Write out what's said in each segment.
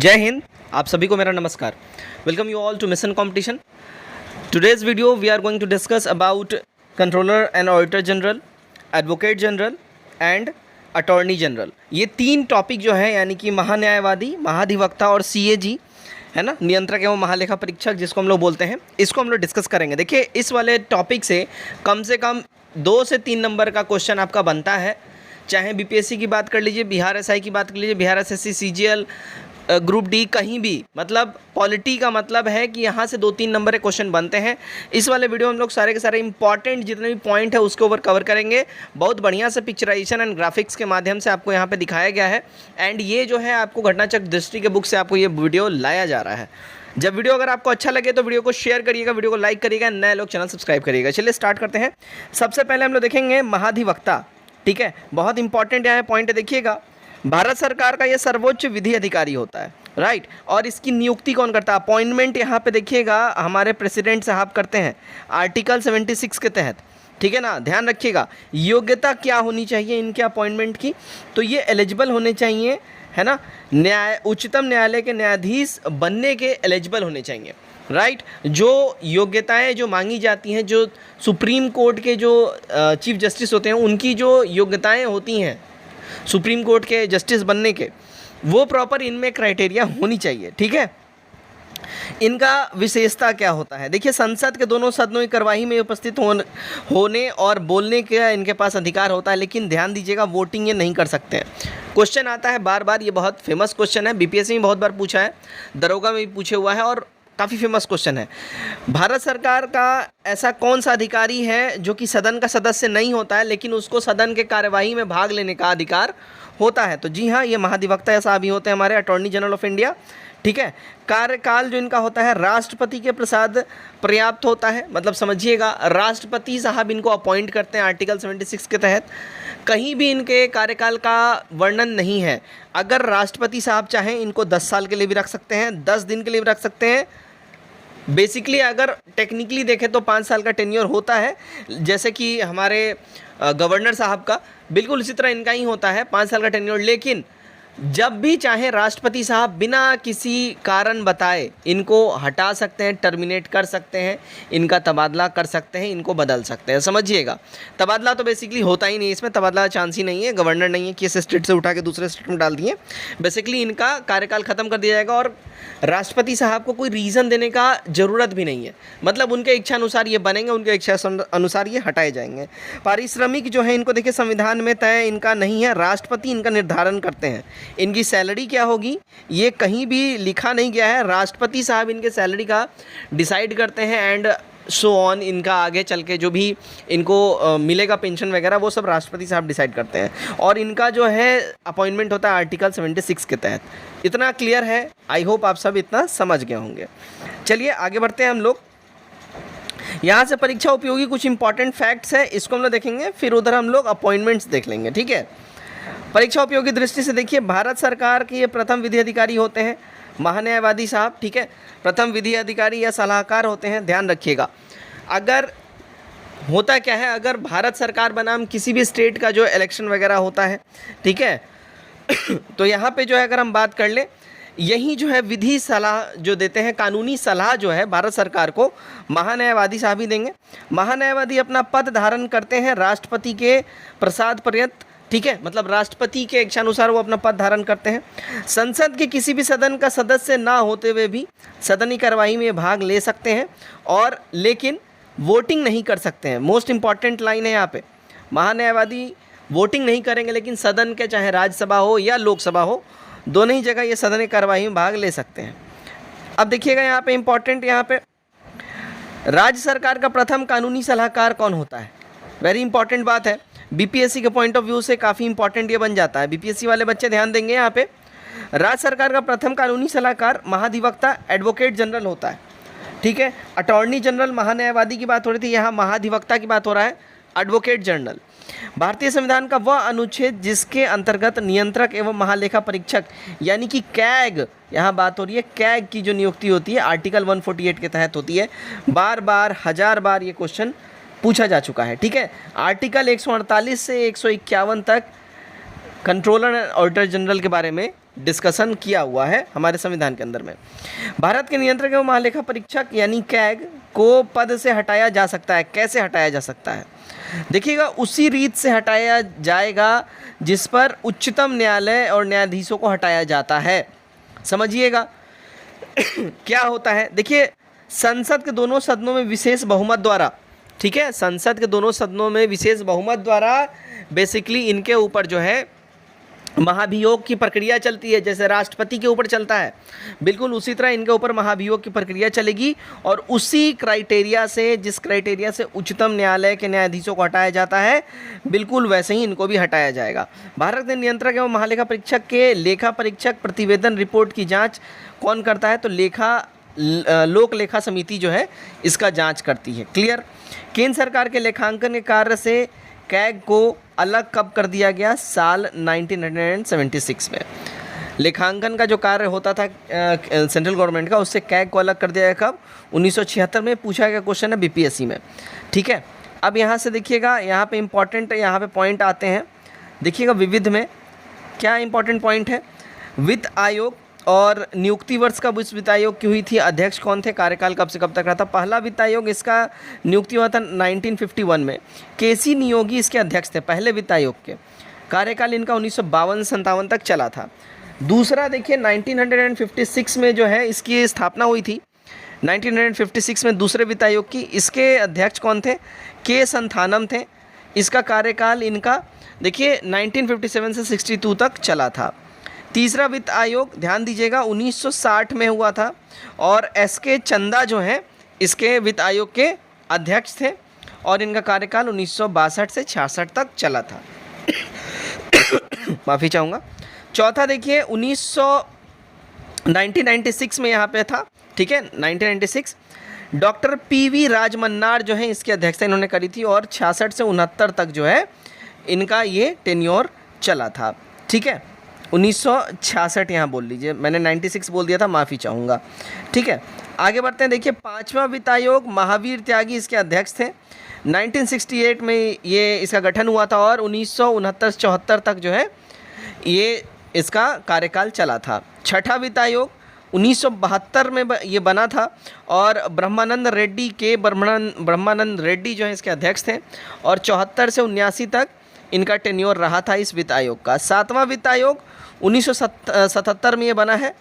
जय हिंद। आप सभी को मेरा नमस्कार। Welcome you all to mission competition. Today's video we are going to discuss about controller and auditor general, advocate general and attorney general. ये तीन टॉपिक जो है यानी कि महान्यायवादी, महाधिवक्ता और सीएजी है ना, नियंत्रक एवं महालेखा परीक्षक जिसको हम लोग बोलते हैं, इसको हम लोग डिस्कस करेंगे। देखिए इस वाले टॉपिक से कम 2 से 3 नंबर का क्वेश्चन आपका बनता है। चाहे बीपीएससी की बात कर लीजिए, बिहार एसआई की बात कर लीजिए, Bihar SSC, CGL, group D, कहीं भी, मतलब पॉलिटी का मतलब है कि यहाँ से 2-3 नंबर के क्वेश्चन बनते हैं। इस वाले वीडियो में हम लोग सारे के सारे इंपॉर्टेंट जितने भी पॉइंट है उसके ऊपर कवर करेंगे। बहुत बढ़िया से पिक्चराइजेशन एंड ग्राफिक्स के माध्यम से आपको यहाँ पे दिखाया गया है। एंड ये जो है आपको घटनाचक्र दृष्टि के बुक से आपको ये वीडियो लाया जा रहा है। जब वीडियो अगर आपको अच्छा लगे तो वीडियो को शेयर करिएगा, वीडियो को लाइक करिएगा, नए लोग चैनल सब्सक्राइब करिएगा। चलिए स्टार्ट करते हैं। सबसे पहले हम लोग देखेंगे महाधिवक्ता। ठीक है, बहुत इंपॉर्टेंट यहाँ पॉइंट देखिएगा। भारत सरकार का ये सर्वोच्च विधि अधिकारी होता है, राइट। और इसकी नियुक्ति कौन करता है? अपॉइंटमेंट यहाँ पे देखिएगा हमारे प्रेसिडेंट साहब करते हैं आर्टिकल 76 के तहत। ठीक है ना, ध्यान रखिएगा। योग्यता क्या होनी चाहिए इनके अपॉइंटमेंट की? तो ये एलिजिबल होने चाहिए, है ना, उच्चतम न्यायालय के न्यायाधीश बनने के एलिजिबल होने चाहिए, राइट। जो योग्यताएं जो मांगी जाती हैं, जो सुप्रीम कोर्ट के जो चीफ जस्टिस होते हैं उनकी जो योग्यताएं होती हैं सुप्रीम कोर्ट के जस्टिस बनने के, वो प्रॉपर इनमें क्राइटेरिया होनी चाहिए। ठीक है, इनका विशेषता क्या होता है? देखिए, संसद के दोनों सदनों की कार्यवाही में उपस्थित होने और बोलने का इनके पास अधिकार होता है, लेकिन ध्यान दीजिएगा वोटिंग ये नहीं कर सकते हैं। क्वेश्चन आता है बार बार, ये बहुत फेमस क्वेश्चन है, बीपीएससी में बहुत बार पूछा है, दरोगा में भी पूछे हुआ है और काफ़ी फेमस क्वेश्चन है। भारत सरकार का ऐसा कौन सा अधिकारी है जो कि सदन का सदस्य नहीं होता है लेकिन उसको सदन के कार्यवाही में भाग लेने का अधिकार होता है? तो जी हाँ, ये महाधिवक्ता साहब ही होते हैं, हमारे अटॉर्नी जनरल ऑफ इंडिया। ठीक है, कार्यकाल जो इनका होता है राष्ट्रपति के प्रसाद पर्याप्त होता है, मतलब समझिएगा राष्ट्रपति साहब इनको अपॉइंट करते हैं आर्टिकल 76 के तहत। कहीं भी इनके कार्यकाल का वर्णन नहीं है। अगर राष्ट्रपति साहब चाहें इनको 10 साल के लिए भी रख सकते हैं, 10 दिन के लिए भी रख सकते हैं। बेसिकली अगर टेक्निकली देखें तो 5 साल का टेन्योर होता है, जैसे कि हमारे गवर्नर साहब का, बिल्कुल इसी तरह इनका ही होता है 5 साल का टेन्योर। लेकिन जब भी चाहे राष्ट्रपति साहब बिना किसी कारण बताए इनको हटा सकते हैं, टर्मिनेट कर सकते हैं, इनका तबादला कर सकते हैं, इनको बदल सकते हैं। समझिएगा, तबादला तो बेसिकली होता ही नहीं, इसमें तबादला चांस ही नहीं है। गवर्नर नहीं है कि इस स्टेट से उठा के दूसरे स्टेट में डाल दिए। बेसिकली इनका कार्यकाल ख़त्म कर दिया जाएगा और राष्ट्रपति साहब को कोई रीज़न देने का ज़रूरत भी नहीं है, मतलब उनके इच्छा अनुसार ये बनेंगे, उनके इच्छा अनुसार ये हटाए जाएंगे। पारिश्रमिक जो है इनको देखिए संविधान में तय इनका नहीं है, राष्ट्रपति इनका निर्धारण करते हैं। इनकी सैलरी क्या होगी ये कहीं भी लिखा नहीं गया है, राष्ट्रपति साहब इनके सैलरी का डिसाइड करते हैं। एंड सो ऑन, इनका आगे चल के जो भी इनको मिलेगा पेंशन वगैरह वो सब राष्ट्रपति साहब डिसाइड करते हैं। और इनका जो है अपॉइंटमेंट होता है आर्टिकल 76 के तहत। इतना क्लियर है? आई होप आप सब इतना समझ गए होंगे। चलिए आगे बढ़ते हैं हम लोग। यहाँ से परीक्षा उपयोगी कुछ इंपॉर्टेंट फैक्ट्स है, इसको हम लोग देखेंगे, फिर उधर हम लोग अपॉइंटमेंट्स देख लेंगे। ठीक है, परीक्षा उपयोगी दृष्टि से देखिए, भारत सरकार के ये प्रथम विधि अधिकारी होते हैं महान्यायवादी साहब। ठीक है, प्रथम विधि अधिकारी या सलाहकार होते हैं, ध्यान रखिएगा। अगर होता क्या है, अगर भारत सरकार बनाम किसी भी स्टेट का जो इलेक्शन वगैरह होता है, ठीक है तो यहाँ पे जो है अगर हम बात कर लें, यही जो है विधि सलाह जो देते हैं, कानूनी सलाह जो है भारत सरकार को महान्यायवादी साहब ही देंगे। महान्यायवादी अपना पद धारण करते हैं राष्ट्रपति के प्रसाद पर्यंत। ठीक है, मतलब राष्ट्रपति के इच्छानुसार वो अपना पद धारण करते हैं। संसद के किसी भी सदन का सदस्य ना होते हुए भी सदनी कार्यवाही में भाग ले सकते हैं, और लेकिन वोटिंग नहीं कर सकते हैं। मोस्ट इंपॉर्टेंट लाइन है यहाँ पे, महान्यायवादी वोटिंग नहीं करेंगे लेकिन सदन के चाहे राज्यसभा हो या लोकसभा हो, दोनों ही जगह ये सदनी कार्यवाही में भाग ले सकते हैं। अब देखिएगा यहाँ पे इंपॉर्टेंट, यहाँ पे राज्य सरकार का प्रथम कानूनी सलाहकार कौन होता है? वेरी इंपॉर्टेंट बात है, बीपीएससी के पॉइंट ऑफ व्यू से काफ़ी इंपॉर्टेंट ये बन जाता है। बीपीएससी वाले बच्चे ध्यान देंगे यहाँ पे, राज्य सरकार का प्रथम कानूनी सलाहकार महाधिवक्ता एडवोकेट जनरल होता है। ठीक है, अटॉर्नी जनरल महान्यायवादी की बात हो रही थी, यहाँ महाधिवक्ता की बात हो रहा है एडवोकेट जनरल। भारतीय संविधान का वह अनुच्छेद जिसके अंतर्गत नियंत्रक एवं महालेखा परीक्षक यानी कि कैग, यहाँ बात हो रही है कैग की जो नियुक्ति होती है आर्टिकल 148 के तहत होती है। बार बार 1000 बार ये क्वेश्चन पूछा जा चुका है। ठीक है, आर्टिकल 148 से 151 तक कंट्रोलर एंड ऑडिटर जनरल के बारे में डिस्कशन किया हुआ है हमारे संविधान के अंदर में। भारत के नियंत्रक एवं महालेखा परीक्षक यानी कैग को पद से हटाया जा सकता है। कैसे हटाया जा सकता है? देखिएगा, उसी रीत से हटाया जाएगा जिस पर उच्चतम न्यायालय और न्यायाधीशों को हटाया जाता है। समझिएगा क्या होता है। देखिए, संसद के दोनों सदनों में विशेष बहुमत द्वारा, ठीक है, संसद के दोनों सदनों में विशेष बहुमत द्वारा बेसिकली इनके ऊपर जो है महाभियोग की प्रक्रिया चलती है। जैसे राष्ट्रपति के ऊपर चलता है, बिल्कुल उसी तरह इनके ऊपर महाभियोग की प्रक्रिया चलेगी और उसी क्राइटेरिया से, जिस क्राइटेरिया से उच्चतम न्यायालय के न्यायाधीशों को हटाया जाता है, बिल्कुल वैसे ही इनको भी हटाया जाएगा। भारत के नियंत्रक एवं महालेखा परीक्षक के लेखा परीक्षक प्रतिवेदन रिपोर्ट की जाँच कौन करता है? तो लोक लेखा समिति जो है इसका जाँच करती है। क्लियर? केंद्र सरकार के लेखांकन के कार्य से कैग को अलग कब कर दिया गया? साल 1976 में। लेखांकन का जो कार्य होता था सेंट्रल गवर्नमेंट का, उससे कैग को अलग कर दिया गया कब? 1976 में। पूछा गया क्वेश्चन है बीपीएससी में। ठीक है, अब यहाँ से देखिएगा, यहाँ पे इंपॉर्टेंट यहाँ पे पॉइंट आते हैं। देखिएगा, विविध में क्या इंपॉर्टेंट पॉइंट है? वित्त आयोग और नियुक्ति वर्ष कब इस वित्त आयोग की हुई थी? अध्यक्ष कौन थे? कार्यकाल कब से कब तक रहा था? पहला वित्त आयोग इसका नियुक्ति हुआ था 1951 में। केसी नियोगी इसके अध्यक्ष थे पहले वित्त आयोग के। कार्यकाल इनका 1952-57 तक चला था। दूसरा देखिए, 1956 में जो है इसकी स्थापना हुई थी। 1956 में दूसरे वित्त आयोग की, इसके अध्यक्ष कौन थे? के संथानम थे। इसका कार्यकाल इनका देखिए 1957 से 62 तक चला था। तीसरा वित्त आयोग ध्यान दीजिएगा 1960 में हुआ था और एसके चंदा जो हैं इसके वित्त आयोग के अध्यक्ष थे और इनका कार्यकाल 1962 से 66 तक चला था। माफ़ी चाहूँगा। चौथा देखिए 1996 में यहाँ पे था, ठीक है, 1996 डॉक्टर पीवी राजमन्नार जो है इसके अध्यक्षता इन्होंने करी थी और 66 से 69 तक जो है इनका ये टेन्योर चला था। ठीक है, 1966 यहाँ बोल लीजिए, मैंने 96 बोल दिया था, माफ़ी चाहूँगा। ठीक है, आगे बढ़ते हैं। देखिए, पांचवा वित्त आयोग महावीर त्यागी इसके अध्यक्ष थे। 1968 में ये इसका गठन हुआ था और 1969-74 तक जो है ये इसका कार्यकाल चला था। छठा वित्त आयोग 1972 में ये बना था और ब्रह्मानंद रेड्डी जो है इसके अध्यक्ष थे और 74 से 79 तक इनका टेन्योर रहा था इस वित्त आयोग का। सातवां वित्त आयोग 1977 में ये बना है।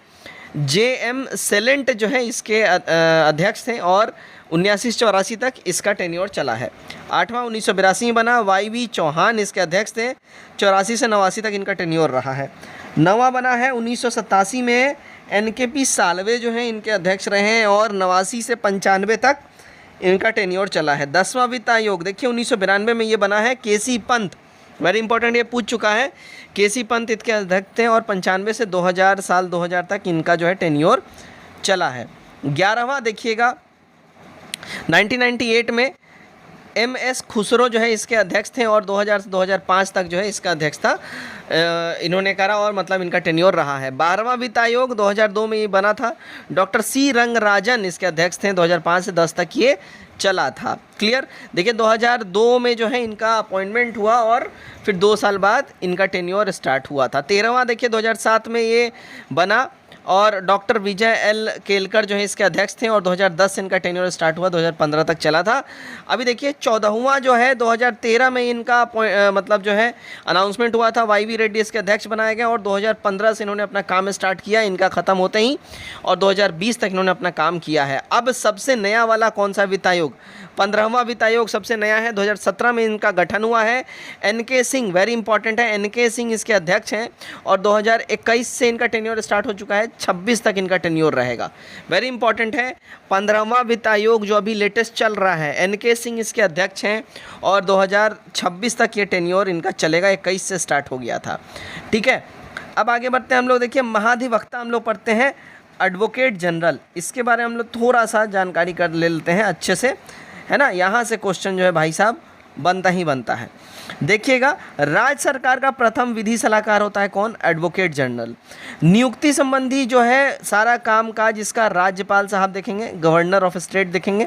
JM सेलेंट जो है इसके अध्यक्ष थे और 79 से 84 तक इसका टेन्योर चला है। आठवां 1982 में बना, YV चौहान इसके अध्यक्ष थे, 84 से 89 तक इनका टेन्योर रहा है। नवा बना है 1987 में, NKP सालवे जो हैं इनके अध्यक्ष रहे हैं और 89 से 95 तक इनका टेन्योर चला है। 10वां वित्त आयोग देखिए 1992 में ये बना है। KC पंत, वेरी इंपॉर्टेंट, ये पूछ चुका है। KC पंत इसके अध्यक्ष थे और 95 से 2000 तक इनका जो है टेन्योर चला है। 11वां देखिएगा 1998 में MS खुसरो जो है इसके अध्यक्ष थे और 2000 से 2005 तक जो है इसका अध्यक्ष था इन्होंने करा और मतलब इनका टेन्योर रहा है। 12वां वित्त आयोग 2002 में ये बना था। डॉक्टर C रंगराजन इसके अध्यक्ष थे, 2005 से 10 तक ये चला था। क्लियर? देखिए 2002 में जो है इनका अपॉइंटमेंट हुआ और फिर 2 साल बाद इनका टेन्योर स्टार्ट हुआ था। 13वां देखिए 2007 में ये बना और डॉक्टर विजय L केलकर जो है इसके अध्यक्ष थे और 2010 से इनका टेन्योर स्टार्ट हुआ, 2015 तक चला था। अभी देखिए 14वां जो है 2013 में इनका मतलब जो है अनाउंसमेंट हुआ था, YV रेड्डी इसके अध्यक्ष बनाया गया और 2015 से इन्होंने अपना काम स्टार्ट किया इनका ख़त्म होते ही और 2020 तक इन्होंने अपना काम किया है। अब सबसे नया वाला कौन सा वित्त आयोग? 15वां वित्त आयोग सबसे नया है, 2017 में इनका गठन हुआ है। NK सिंह, वेरी इंपॉर्टेंट है, NK सिंह इसके अध्यक्ष हैं और 2021 से इनका टेन्योर स्टार्ट हो चुका है, 26 तक इनका टेन्योर रहेगा। वेरी इंपॉर्टेंट है, 15वां वित्त आयोग जो अभी लेटेस्ट चल रहा है, NK सिंह इसके अध्यक्ष हैं और 2026 तक ये टेन्योर इनका चलेगा, 21 से स्टार्ट हो गया था। ठीक है, अब आगे बढ़ते हैं हम लोग। देखिए महाधिवक्ता हम लोग पढ़ते हैं एडवोकेट जनरल, इसके बारे में हम लोग थोड़ा सा जानकारी कर ले लेते हैं अच्छे से, है ना। यहाँ से क्वेश्चन जो है भाई साहब बनता ही बनता है। देखिएगा, राज्य सरकार का प्रथम विधि सलाहकार होता है कौन? Advocate general. नियुक्ति संबंधी जो है सारा काम काज इसका राज्यपाल साहब देखेंगे, गवर्नर ऑफ स्टेट देखेंगे।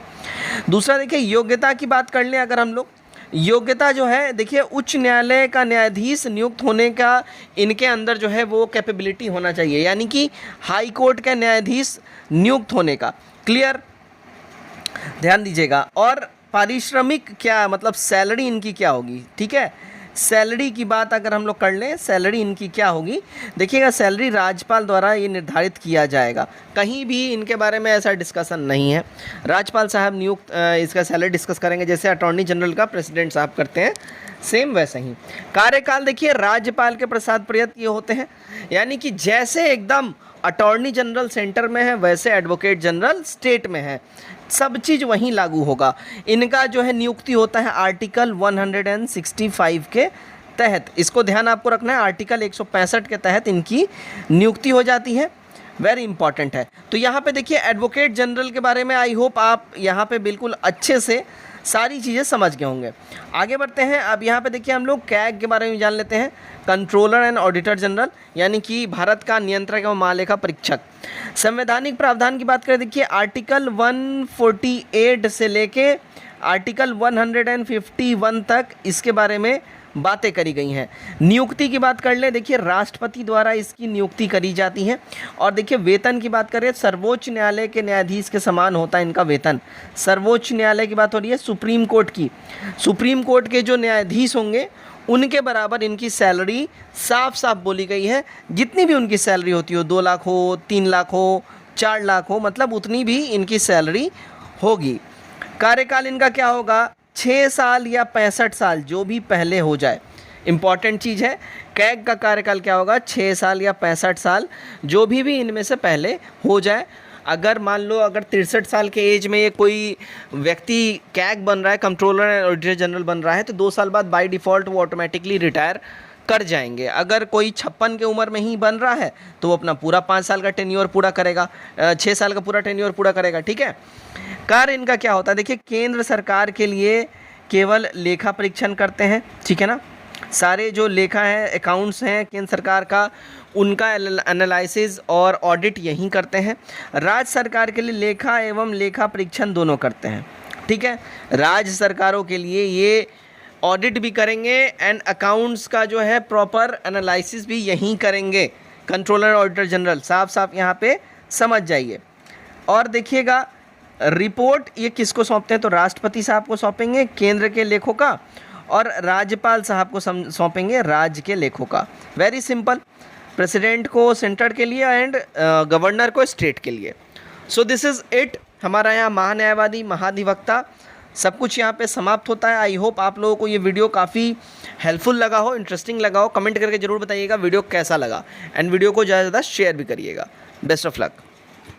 दूसरा देखिए योग्यता की बात कर लें अगर हम लोग, योग्यता जो है देखिए, उच्च न्यायालय का न्यायाधीश नियुक्त होने का इनके अंदर जो है वो कैपेबिलिटी होना चाहिए, यानी कि हाई कोर्ट का न्यायाधीश नियुक्त होने का। क्लियर, ध्यान दीजिएगा। और पारिश्रमिक क्या मतलब सैलरी इनकी क्या होगी, ठीक है। सैलरी की बात अगर हम लोग कर लें, सैलरी इनकी क्या होगी, देखिएगा सैलरी राज्यपाल द्वारा ये निर्धारित किया जाएगा, कहीं भी इनके बारे में ऐसा डिस्कशन नहीं है। राज्यपाल साहब नियुक्त इसका सैलरी डिस्कस करेंगे, जैसे अटॉर्नी जनरल का प्रेसिडेंट साहब करते हैं, सेम वैसे ही। कार्यकाल देखिए राज्यपाल के प्रसाद पर्यंत ये होते हैं, यानी कि जैसे एकदम अटॉर्नी जनरल सेंटर में है वैसे एडवोकेट जनरल स्टेट में है, सब चीज़ वहीं लागू होगा। इनका जो है नियुक्ति होता है आर्टिकल 165 के तहत, इसको ध्यान आपको रखना है, आर्टिकल 165 के तहत इनकी नियुक्ति हो जाती है, वेरी इंपॉर्टेंट है। तो यहाँ पे देखिए एडवोकेट जनरल के बारे में आई होप आप यहाँ पे बिल्कुल अच्छे से सारी चीज़ें समझ गए होंगे। आगे बढ़ते हैं, अब यहाँ पे देखिए हम लोग कैग के बारे में जान लेते हैं, कंट्रोलर एंड ऑडिटर जनरल, यानी कि भारत का नियंत्रक एवं महालेखा परीक्षक। संवैधानिक प्रावधान की बात करें, देखिए आर्टिकल 148 से लेके आर्टिकल 151 तक इसके बारे में बातें करी गई हैं। नियुक्ति की बात कर ले, देखिए राष्ट्रपति द्वारा इसकी नियुक्ति करी जाती है। और देखिए वेतन की बात करें, सर्वोच्च न्यायालय के न्यायाधीश के समान होता है इनका वेतन। सर्वोच्च न्यायालय की बात हो रही है, सुप्रीम कोर्ट की, सुप्रीम कोर्ट के जो न्यायाधीश होंगे उनके बराबर इनकी सैलरी साफ साफ बोली गई है। जितनी भी उनकी सैलरी होती हो, 2 लाख हो, 3 लाख हो, 4 लाख हो, मतलब उतनी भी इनकी सैलरी होगी। कार्यकाल इनका क्या होगा, 6 साल या 65 साल, जो भी पहले हो जाए। इम्पॉर्टेंट चीज़ है, कैग का कार्यकाल क्या होगा, 6 साल या 65 साल, जो भी इनमें से पहले हो जाए। अगर मान लो अगर 63 साल के एज में ये कोई व्यक्ति कैग बन रहा है, कंट्रोलर एंड ऑडिटर जनरल बन रहा है, तो 2 साल बाद बाय डिफ़ॉल्ट वो ऑटोमेटिकली रिटायर कर जाएंगे। अगर कोई 56 की उम्र में ही बन रहा है तो वो अपना पूरा 5 साल का टेन्योर पूरा करेगा, 6 साल का पूरा टेन्योर पूरा करेगा, ठीक है। कार्य इनका क्या होता है, देखिए केंद्र सरकार के लिए केवल लेखा परीक्षण करते हैं, ठीक है ना। सारे जो लेखा है, अकाउंट्स हैं केंद्र सरकार का, उनका एनालिसिस और ऑडिट यहीं करते हैं। राज्य सरकार के लिए लेखा एवं लेखा परीक्षण दोनों करते हैं, ठीक है। राज्य सरकारों के लिए ये ऑडिट भी करेंगे एंड अकाउंट्स का जो है प्रॉपर एनालिसिस भी यहीं करेंगे, कंट्रोलर ऑडिटर जनरल, साफ साफ यहाँ पे समझ जाइए। और देखिएगा रिपोर्ट ये किसको सौंपते हैं, तो राष्ट्रपति साहब को सौंपेंगे केंद्र के लेखों का, और राज्यपाल साहब को सौंपेंगे राज्य के लेखों का। वेरी सिंपल, प्रेसिडेंट को सेंटर के लिए एंड गवर्नर को स्टेट के लिए। सो दिस इज़ इट, हमारा यहाँ महान्यायवादी महाधिवक्ता सब कुछ यहाँ पे समाप्त होता है। आई होप आप लोगों को ये वीडियो काफ़ी हेल्पफुल लगा हो, इंटरेस्टिंग लगा हो। कमेंट करके ज़रूर बताइएगा वीडियो कैसा लगा, एंड वीडियो को ज़्यादा से ज़्यादा शेयर भी करिएगा। Best of luck.